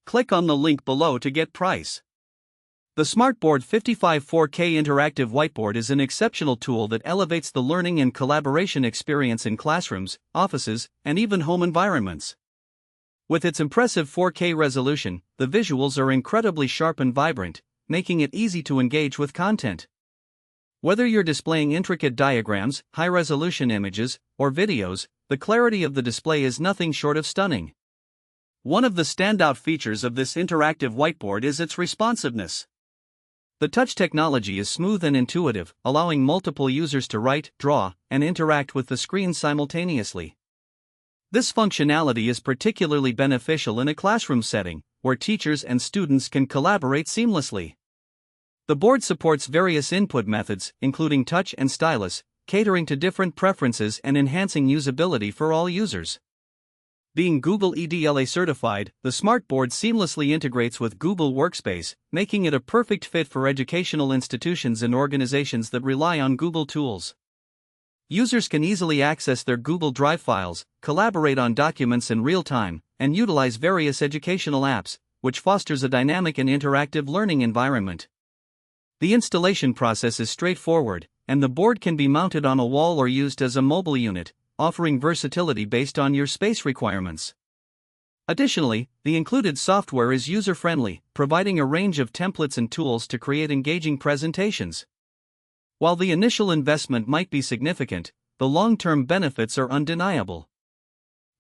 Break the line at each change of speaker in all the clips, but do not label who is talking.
Click on the link below to get price. The SmartBoard 554K Interactive Whiteboard is an exceptional tool that elevates the learning and collaboration experience in classrooms, offices, and even home environments. With its impressive 4K resolution, the visuals are incredibly sharp and vibrant, making it easy to engage with content. Whether you're displaying intricate diagrams, high-resolution images, or videos, the clarity of the display is nothing short of stunning. One of the standout features of this interactive whiteboard is its responsiveness. The touch technology is smooth and intuitive, allowing multiple users to write, draw, and interact with the screen simultaneously. This functionality is particularly beneficial in a classroom setting, where teachers and students can collaborate seamlessly. The board supports various input methods, including touch and stylus, catering to different preferences and enhancing usability for all users. Being Google EDLA certified, the SmartBoard seamlessly integrates with Google Workspace, making it a perfect fit for educational institutions and organizations that rely on Google tools. Users can easily access their Google Drive files, collaborate on documents in real time, and utilize various educational apps, which fosters a dynamic and interactive learning environment. The installation process is straightforward, and the board can be mounted on a wall or used as a mobile unit, offering versatility based on your space requirements. Additionally, the included software is user-friendly, providing a range of templates and tools to create engaging presentations. While the initial investment might be significant, the long-term benefits are undeniable.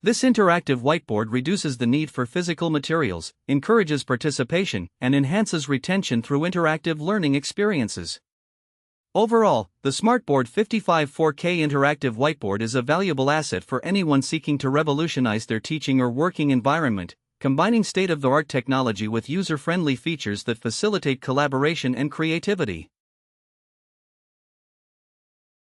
This interactive whiteboard reduces the need for physical materials, encourages participation, and enhances retention through interactive learning experiences. Overall, the SmartBoard 554K Interactive Whiteboard is a valuable asset for anyone seeking to revolutionize their teaching or working environment, combining state-of-the-art technology with user-friendly features that facilitate collaboration and creativity.